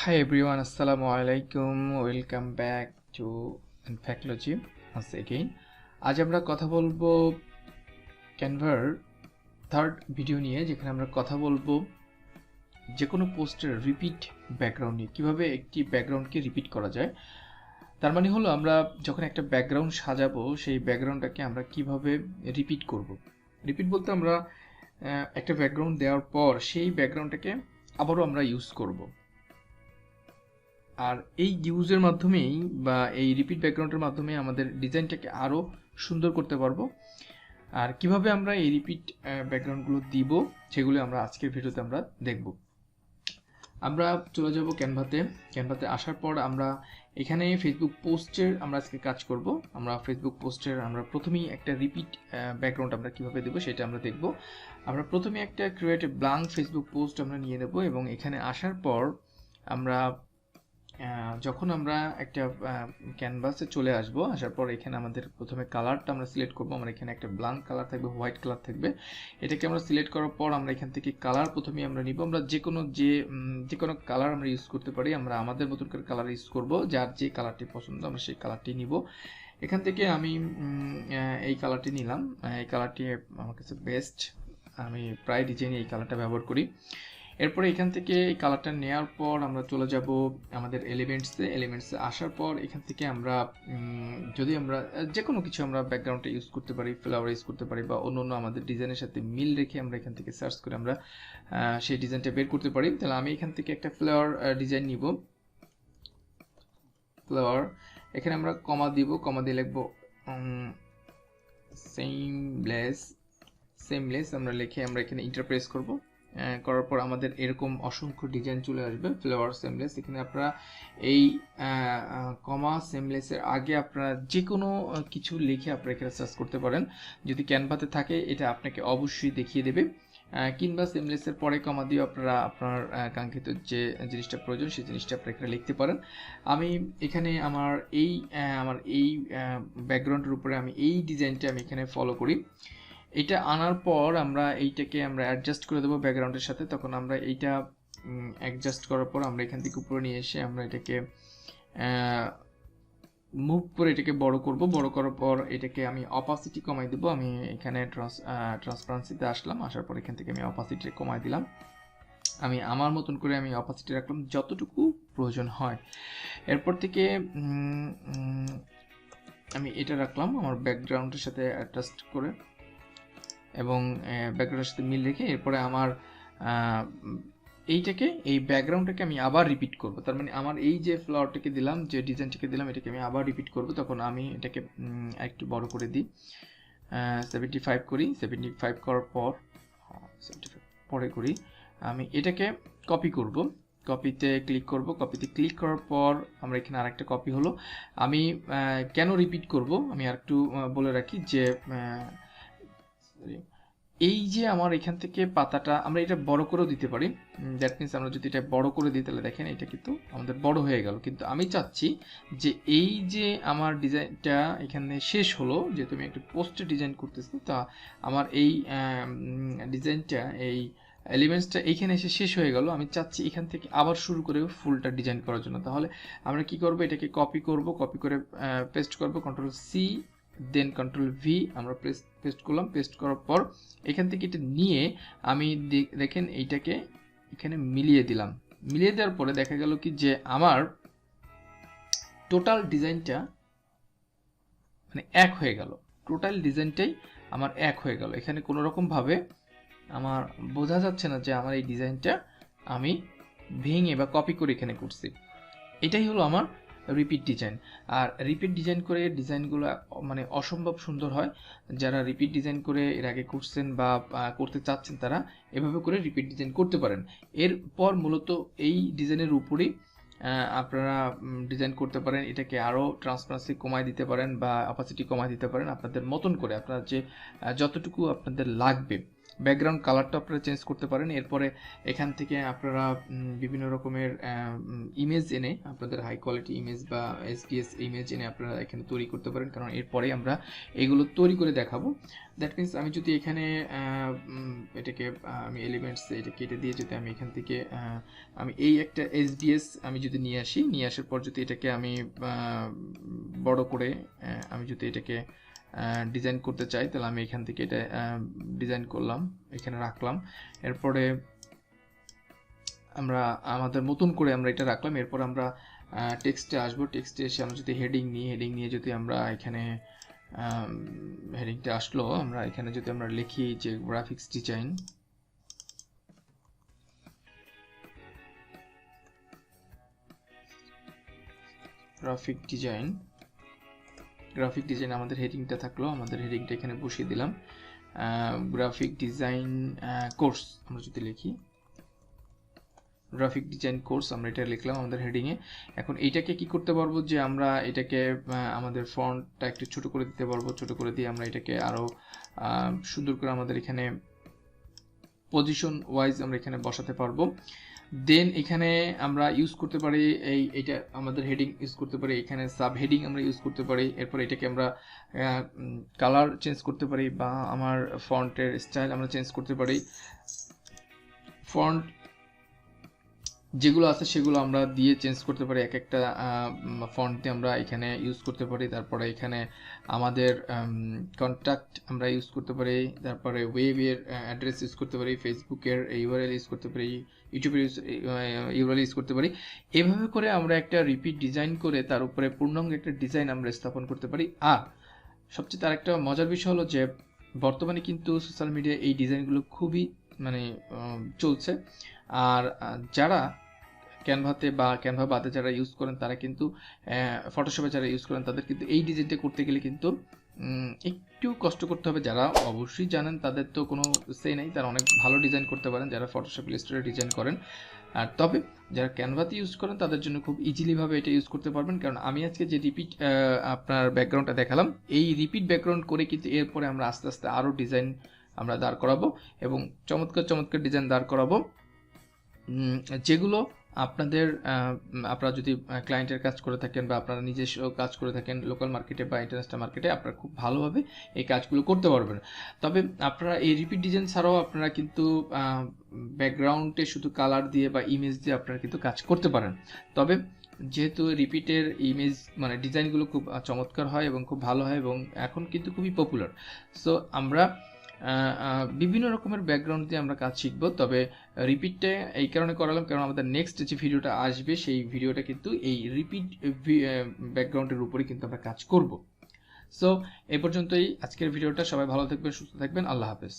Hi everyone, Assalamu alaikum. Welcome back to Infactlogy once again. আজ আমরা কথা বলবো ক্যানভার থার্ড ভিডিও নিয়ে, যেখানে আমরা কথা বলবো যে কোনো পোস্টের রিপিট ব্যাকগ্রাউন্ড নিয়ে, কিভাবে একটি ব্যাকগ্রাউন্ডকে রিপিট করা যায়। তার মানে হলো আমরা যখন একটা ব্যাকগ্রাউন্ড সাজাবো সেই ব্যাকগ্রাউন্ডটাকে আমরা কিভাবে রিপিট করব। রিপিট বলতে আমরা একটা ব্যাকগ্রাউন্ড দেওয়ার পর সেই ব্যাকগ্রাউন্ডটাকে আবারও আমরা ইউজ করব। আর এই ইউজের মাধ্যমেই বা এই রিপিট ব্যাকগ্রাউন্ডের মাধ্যমে আমাদের ডিজাইনটাকে আরও সুন্দর করতে পারবো। আর কিভাবে আমরা এই রিপিট ব্যাকগ্রাউন্ডগুলো দিব সেগুলো আমরা আজকের ভিডিওতে আমরা দেখব। আমরা চলে যাব ক্যানভাতে আসার পর আমরা এখানে ফেসবুক পোস্টের আমরা আজকে কাজ করব। আমরা ফেসবুক পোস্টের আমরা প্রথমেই একটা রিপিট ব্যাকগ্রাউন্ড আমরা কিভাবে দেব সেটা আমরা দেখব। আমরা প্রথমে একটা ক্রিয়েট ব্ল্যাঙ্ক ফেসবুক পোস্ট আমরা নিয়ে নেব এবং এখানে আসার পর আমরা যখন আমরা একটা ক্যানভাসে চলে আসবো, আসার পর এখানে আমাদের প্রথমে কালারটা আমরা সিলেক্ট করবো। আমার এখানে একটা ব্ল্যাঙ্ক কালার থাকবে, হোয়াইট কালার থাকবে। এটাকে আমরা সিলেক্ট করার পর আমরা এখান থেকে কালার প্রথমেই আমরা নিব। আমরা যে কোনো কালার আমরা ইউজ করতে পারি, আমরা আমাদের মতন করে কালার ইউজ করব। যার যে কালারটি পছন্দ আমরা সেই কালারটি নিব। এখান থেকে আমি এই কালারটি নিলাম। এই কালারটি আমার কাছে বেস্ট, আমি প্রায় ডিজাইনে এই কালারটা ব্যবহার করি। এরপরে এখান থেকে এই কালারটা নেওয়ার পর আমরা চলে যাব আমাদের এলিমেন্টসে আসার পর এখান থেকে আমরা যদি আমরা যে কোনো কিছু আমরা ব্যাকগ্রাউন্ডে ইউজ করতে পারি, ফ্লাওয়ার ইউজ করতে পারি বা অন্য আমাদের ডিজাইনের সাথে মিল রেখে আমরা এখান থেকে সার্চ করে আমরা সেই ডিজাইনটা বের করতে পারি। তাহলে আমি এখান থেকে একটা ফ্লাওয়ার ডিজাইন নিব। ফ্লাওয়ার এখানে আমরা কমা দিব, কমা দিয়ে লিখবো সেমলেস আমরা লিখে আমরা এখানে ইন্টারপ্রেস করব। করার পর আমাদের এরকম অসংখ্য ডিজাইন চলে আসবে ফ্লাওয়ার সেমলেস। এখানে আপনারা এই কমা সেমলেসের আগে আপনারা যে কোনো কিছু লিখে আপনারা এখানে সার্চ করতে পারেন। যদি ক্যানভাতে থাকে এটা আপনাকে অবশ্যই দেখিয়ে দেবে, কিংবা সেমলেসের পরে কমা দিয়ে আপনারা আপনার কাঙ্ক্ষিত যে জিনিসটা প্রয়োজন সেই জিনিসটা আপনারা এখানে লিখতে পারেন। আমি এখানে আমার এই ব্যাকগ্রাউন্ডের উপরে আমি এই ডিজাইনটা আমি এখানে ফলো করি। এটা আনার পর আমরা এইটাকে আমরা অ্যাডজাস্ট করে দেবো ব্যাকগ্রাউন্ডের সাথে। তখন আমরা এইটা অ্যাডজাস্ট করার পর আমরা এখান থেকে উপরে নিয়ে এসে আমরা এটাকে মুভ করে এটাকে বড় করব। বড় করার পর এটাকে আমি অপাসিটি কমাই দেবো। আমি এখানে ট্রান্সপারেন্সিতে আসলাম, আসার পর এখান থেকে আমি অপাসিটি কমাই দিলাম। আমি আমার মতন করে আমি অপাসিটি রাখলাম যতটুকু প্রয়োজন হয়। এরপর থেকে আমি এটা রাখলাম আমার ব্যাকগ্রাউন্ডের সাথে অ্যাডজাস্ট করে এবং ব্যাকগ্রাউন্ডের সাথে মিল রেখে এরপরে আমার এই ব্যাকগ্রাউন্ডটাকে আমি আবার রিপিট করব। তার মানে আমার এই যে ফ্লাওয়ারটাকে দিলাম, যে ডিজাইনটাকে দিলাম, এটাকে আমি আবার রিপিট করব। তখন আমি এটাকে একটু বড় করে দিই, 75 করি। 75 করার পর 75 পরে করি। আমি এটাকে কপি করব। কপিতে ক্লিক করব। কপিতে ক্লিক করার পর আমরা এখানে আরেকটা কপি হলো। আমি কেন রিপিট করব আমি আরেকটু বলে রাখি যে এই যে আমার এখান থেকে পাতাটা আমরা এটা বড় করেও দিতে পারি। দ্যাট মিনস আমরা যদি এটা বড় করে দিই তাহলে দেখেন এটা কিন্তু আমাদের বড় হয়ে গেল। কিন্তু আমি চাচ্ছি যে এই যে আমার ডিজাইনটা এখানে শেষ হলো, যেহেতু আমি একটা পোস্টে ডিজাইন করতেছি, তা আমার এই ডিজাইনটা এই এলিমেন্টসটা এইখানে এসে শেষ হয়ে গেল। আমি চাচ্ছি এখান থেকে আবার শুরু করে ফুলটা ডিজাইন করার জন্য। তাহলে আমরা কি করব, এটাকে কপি করব, কপি করে পেস্ট করব, কন্ট্রোল সি দেন কন্ট্রোল ভি আমরা পেস্ট করলাম। পেস্ট করার পর এখান থেকে এটা নিয়ে আমি দেখেন এইটাকে এখানে মিলিয়ে দিলাম। মিলিয়ে দেওয়ার পরে দেখা গেল কি যে আমার টোটাল ডিজাইনটা মানে এক হয়ে গেল। টোটাল ডিজাইনটাই আমার এক হয়ে গেল। এখানে কোনো রকম ভাবে আমার বোঝা যাচ্ছে না যে আমার এই ডিজাইনটা আমি ভেঙে বা কপি করে এখানে করছি। এটাই হলো আমার রিপিট ডিজাইন। আর রিপিট ডিজাইন করে ডিজাইনগুলো মানে অসম্ভব সুন্দর হয়। যারা রিপিট ডিজাইন করে এর আগে করছেন বা করতে চাচ্ছেন তারা এভাবে করে রিপিট ডিজাইন করতে পারেন। এরপর মূলত এই ডিজাইনের উপরেই আপনারা ডিজাইন করতে পারেন। এটাকে আরও ট্রান্সপারেন্সি কমায় দিতে পারেন বা অপাসিটি কমায় দিতে পারেন আপনাদের মতন করে, আপনার যে যতটুকু আপনাদের লাগবে ব্যাকগ্রাউন্ড কালারটা আপনারা চেঞ্জ করতে পারেন। এরপরে এখান থেকে আপনারা বিভিন্ন রকমের ইমেজ এনে আপনাদের হাই কোয়ালিটি ইমেজ বা এসপিএস ইমেজ এনে আপনারা এখানে তৈরি করতে পারেন, কারণ এরপরে আমরা এগুলো তৈরি করে দেখাবো। দ্যাট মিনস আমি যদি এখানে এটাকে আমি এলিমেন্টস এটা কেটে দিয়ে যদি আমি এখান থেকে আমি এই একটা এসবিএস আমি যদি নিয়ে আসার পর যদি এটাকে আমি বড় করে আমি যদি এটাকে ডিজাইন করতে চাই, তাহলে আমি এখান থেকে এটা ডিজাইন করলাম, এখানে রাখলাম। এরপরে আমরা আমাদের মতন করে আমরা এটা রাখলাম। এরপর আমরা টেক্সটে আসবো, টেক্সটে এসে আমরা যদি হেডিং নিয়ে যদি আমরা এখানে হেডিংটা আসলো, আমরা এখানে যদি আমরা লিখি যে গ্রাফিক ডিজাইন আমাদের হেডিংটা থাকলো, আমাদের হেডিংটা এখানে বসিয়ে দিলাম। গ্রাফিক ডিজাইন কোর্স আমরা যদি লিখি গ্রাফিক ডিজাইন কোর্স, আমরা এটা লিখলাম আমাদের হেডিংয়ে। এখন এইটাকে কি করতে পারবো যে আমরা এটাকে আমাদের ফন্টটা একটু ছোট করে দিতে পারবো, ছোট করে দিয়ে আমরা এটাকে আরো সুন্দর করে আমাদের এখানে পজিশন ওয়াইজ আমরা এখানে বসাতে পারবো। দেন এখানে আমরা ইউজ করতে পারি এইটা আমাদের হেডিং ইউজ করতে পারি, এখানে সাব হেডিং আমরা ইউজ করতে পারি। এরপর এটাকে আমরা কালার চেঞ্জ করতে পারি বা আমার ফন্টের স্টাইল আমরা চেঞ্জ করতে পারি। ফন্ট যেগুলো আছে সেগুলো আমরা দিয়ে চেঞ্জ করতে পারি, এক একটা ফন্ট দিয়ে আমরা এখানে ইউজ করতে পারি। তারপরে এখানে আমাদের কন্ট্যাক্ট আমরা ইউজ করতে পারি, তারপরে ওয়েবের অ্যাড্রেস ইউজ করতে পারি, ফেসবুকের ইউআরএল ইউজ করতে পারি, ইউটিউবের ইউআরএল ইউজ করতে পারি। এভাবে করে আমরা একটা রিপিট ডিজাইন করে তার উপরে পূর্ণাঙ্গ একটা ডিজাইন আমরা স্থাপন করতে পারি। আর সবচেয়ে তার একটা মজার বিষয় হলো যে বর্তমানে কিন্তু সোশ্যাল মিডিয়ায় এই ডিজাইনগুলো খুবই চলছে। আর যারা ক্যানভাতে বা ক্যানভা বাদে যারা ইউজ করেন তারা কিন্তু ফটোশপে যারা ইউজ করেন তাদের কিন্তু এই ডিজাইনটা করতে গেলে কিন্তু একটু কষ্ট করতে হবে। যারা অবশ্যই জানেন তাদের তো কোনো সে নাই, তারা অনেক ভালো ডিজাইন করতে পারেন যারা ফটোশপ ইলাস্ট্রেটরে ডিজাইন করেন। আর তবে যারা ক্যানভাতে ইউজ করেন তাদের জন্য খুব ইজিলিভাবে এটা ইউজ করতে পারবেন, কারণ আমি আজকে যে রিপিট আপনার ব্যাকগ্রাউন্ডটা দেখালাম, এই রিপিট ব্যাকগ্রাউন্ড করে কিন্তু এরপরে আমরা আস্তে আস্তে আরও ডিজাইন আমরা দাঁড় করাবো এবং চমৎকার ডিজাইন দাঁড় করাবো, যেগুলো আপনারা যদি ক্লায়েন্টের কাজ করে থাকেন বা আপনারা নিজস্ব কাজ করে থাকেন লোকাল মার্কেটে বা ইন্টারন্যাশনাল মার্কেটে, আপনারা খুব ভালোভাবে এই কাজগুলো করতে পারবেন। তবে আপনারা এই রিপিট ডিজাইন ছাড়াও আপনারা কিন্তু ব্যাকগ্রাউন্ডে শুধু কালার দিয়ে বা ইমেজ দিয়ে আপনারা কিন্তু কাজ করতে পারেন। তবে যেহেতু রিপিটের ইমেজ ডিজাইনগুলো খুব চমৎকার হয় এবং খুব ভালো হয় এবং এখন কিন্তু খুবই পপুলার, সো আমরা বিভিন্ন রকমের ব্যাকগ্রাউন্ড দিয়ে আমরা কাজ শিখব। তবে রিপিটটা এই কারণে করালাম কারণ আমাদের নেক্সট যে ভিডিওটা আসবে সেই ভিডিওটা কিন্তু এই রিপিট ব্যাকগ্রাউন্ডের উপরে কিন্তু আমরা কাজ করব। সো এই পর্যন্তই আজকের ভিডিওটা। সবাই ভালো থাকবেন, সুস্থ থাকবেন, আল্লাহ হাফেজ।